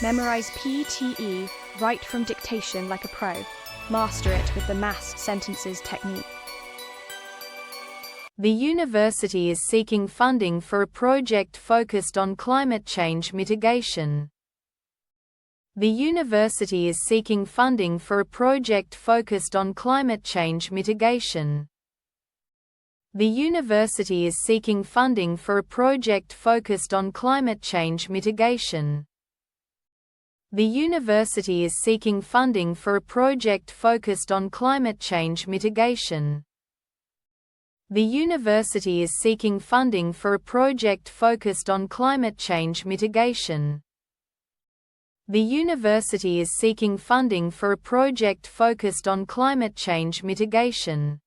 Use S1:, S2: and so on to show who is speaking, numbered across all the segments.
S1: Memorize PTE Write From Dictation like a pro. Master it with the massed sentences technique.
S2: The university is seeking funding for a project focused on climate change mitigation. The university is seeking funding for a project focused on climate change mitigation. The university is seeking funding for a project focused on climate change mitigation. The university is seeking funding for a project focused on climate change mitigation. The university is seeking funding for a project focused on climate change mitigation. The university is seeking funding for a project focused on climate change mitigation.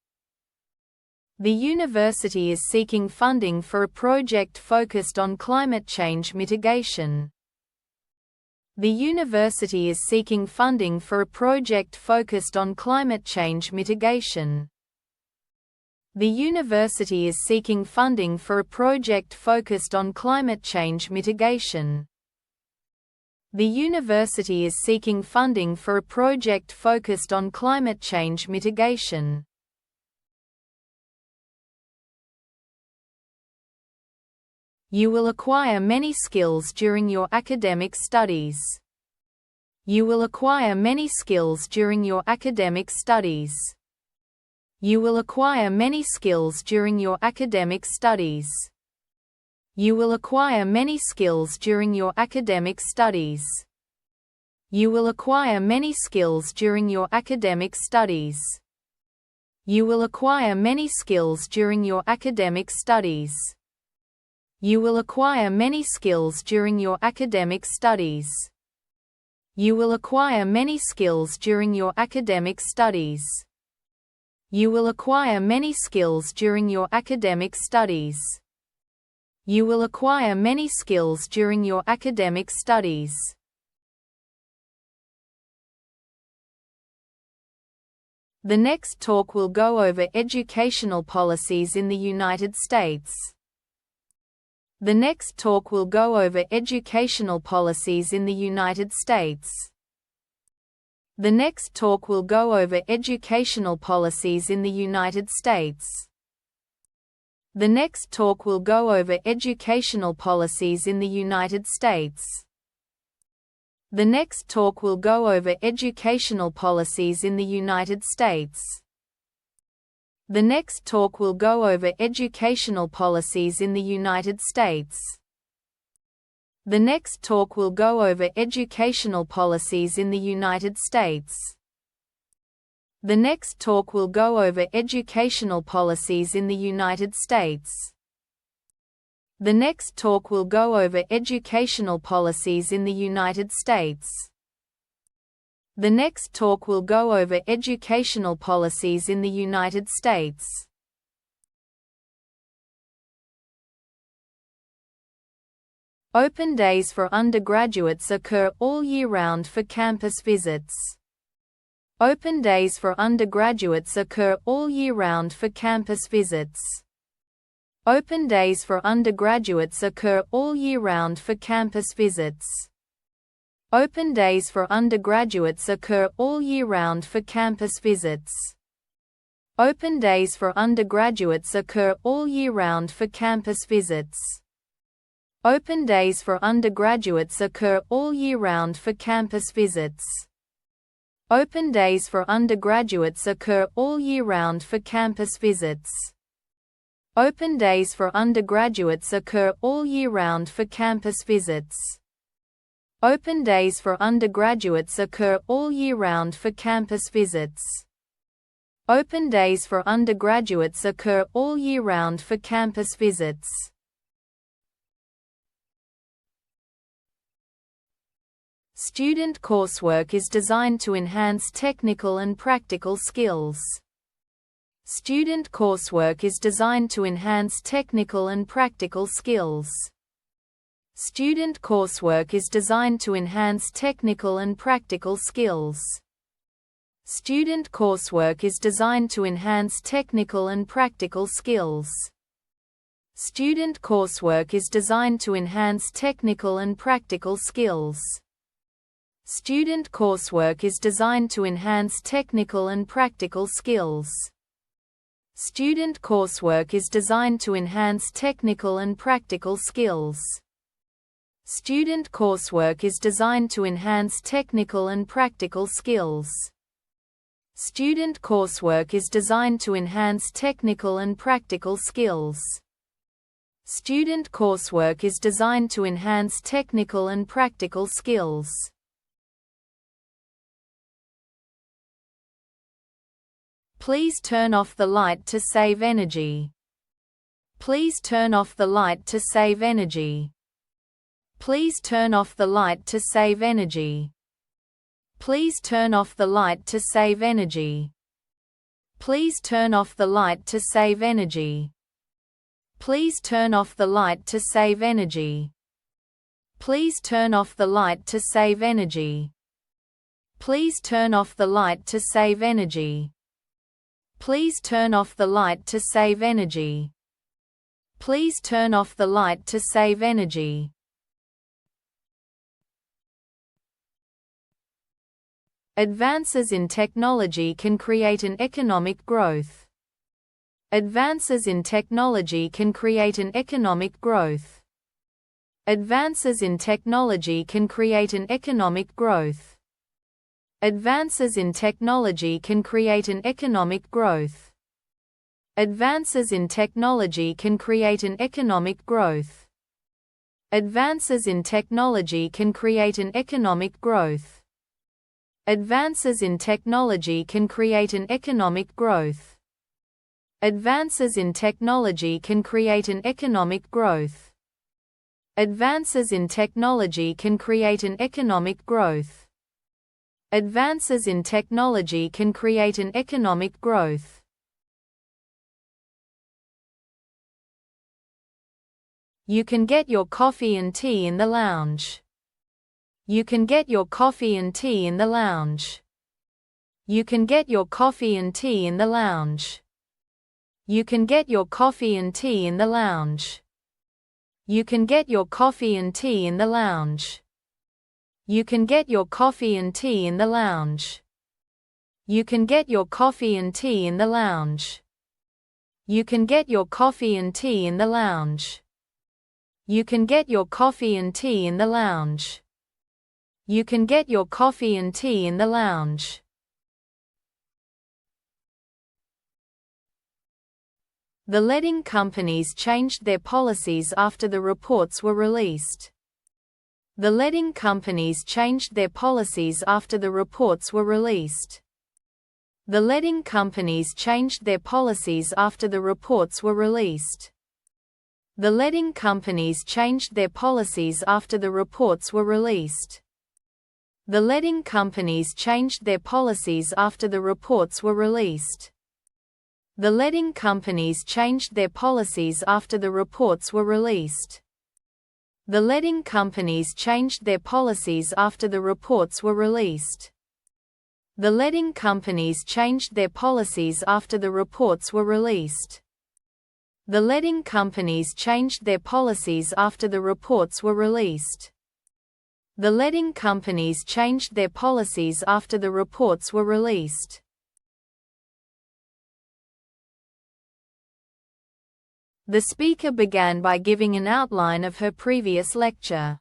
S2: The university is seeking funding for a project focused on climate change mitigation. The university is seeking funding for a project focused on climate change mitigation. The university is seeking funding for a project focused on climate change mitigation. The university is seeking funding for a project focused on climate change mitigation. You will acquire many skills during your academic studies. You will acquire many skills during your academic studies. You will acquire many skills during your academic studies. You will acquire many skills during your academic studies. You will acquire many skills during your academic studies. You will acquire many skills during your academic studies. You will acquire many skills during your academic studies. You will acquire many skills during your academic studies. You will acquire many skills during your academic studies. You will acquire many skills during your academic studies. The next talk will go over educational policies in the United States. The next talk will go over educational policies in the United States. The next talk will go over educational policies in the United States. The next talk will go over educational policies in the United States. The next talk will go over educational policies in the United States. The next talk will go over educational policies in the United States. The next talk will go over educational policies in the United States. The next talk will go over educational policies in the United States. The next talk will go over educational policies in the United States. The next talk will go over educational policies in the United States. Open days for undergraduates occur all year round for campus visits. Open days for undergraduates occur all year round for campus visits. Open days for undergraduates occur all year round for campus visits. Open days for undergraduates occur all year round for campus visits. Open days for undergraduates occur all year round for campus visits. Open days for undergraduates occur all year round for campus visits. Open days for undergraduates occur all year round for campus visits. Open days for undergraduates occur all year round for campus visits. Open days for undergraduates occur all year round for campus visits. Open days for undergraduates occur all year round for campus visits. Student coursework is designed to enhance technical and practical skills. Student coursework is designed to enhance technical and practical skills. Student coursework is designed to enhance technical and practical skills. Student coursework is designed to enhance technical and practical skills. Student coursework is designed to enhance technical and practical skills. Student coursework is designed to enhance technical and practical skills. Student coursework is designed to enhance technical and practical skills. Student coursework is designed to enhance technical and practical skills. Student coursework is designed to enhance technical and practical skills. Student coursework is designed to enhance technical and practical skills. Please turn off the light to save energy. Please turn off the light to save energy. Please turn off the light to save energy. Please turn off the light to save energy. Please turn off the light to save energy. Please turn off the light to save energy. Please turn off the light to save energy. Please turn off the light to save energy. Please turn off the light to save energy. Please turn off the light to save energy. Advances in technology can create an economic growth. Advances in technology can create an economic growth. Advances in technology can create an economic growth. Advances in technology can create an economic growth. Advances in technology can create an economic growth. Advances in technology can create an economic growth. Advances in technology can create an economic growth. Advances in technology can create an economic growth. Advances in technology can create an economic growth. Advances in technology can create an economic growth. You can get your coffee and tea in the lounge. You can get your coffee and tea in the lounge. You can get your coffee and tea in the lounge. You can get your coffee and tea in the lounge. You can get your coffee and tea in the lounge. You can get your coffee and tea in the lounge. You can get your coffee and tea in the lounge. You can get your coffee and tea in the lounge. You can get your coffee and tea in the lounge. You can get your coffee and tea in the lounge. The letting companies changed their policies after the reports were released. The letting companies changed their policies after the reports were released. The letting companies changed their policies after the reports were released. The letting companies changed their policies after the reports were released. The letting companies changed their policies after the reports were released. The letting companies changed their policies after the reports were released. The letting companies changed their policies after the reports were released. The letting companies changed their policies after the reports were released. The letting companies changed their policies after the reports were released. The letting companies changed their policies after the reports were released. The speaker began by giving an outline of her previous lecture.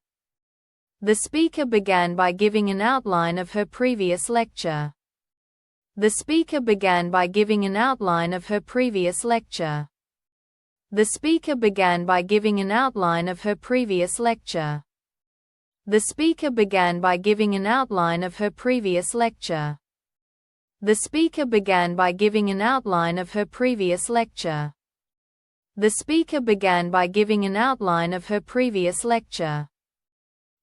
S2: The speaker began by giving an outline of her previous lecture. The speaker began by giving an outline of her previous lecture. The speaker began by giving an outline of her previous lecture. The speaker began by giving an outline of her previous lecture. The speaker began by giving an outline of her previous lecture. The speaker began by giving an outline of her previous lecture.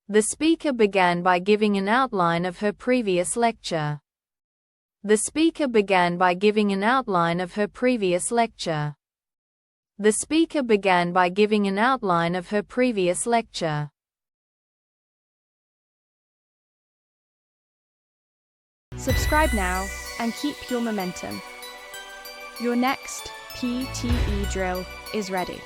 S2: The speaker began by giving an outline of her previous lecture. The speaker began by giving an outline of her previous lecture. The speaker began by giving an outline of her previous lecture.
S1: Subscribe now and keep your momentum. Your next PTE drill is ready.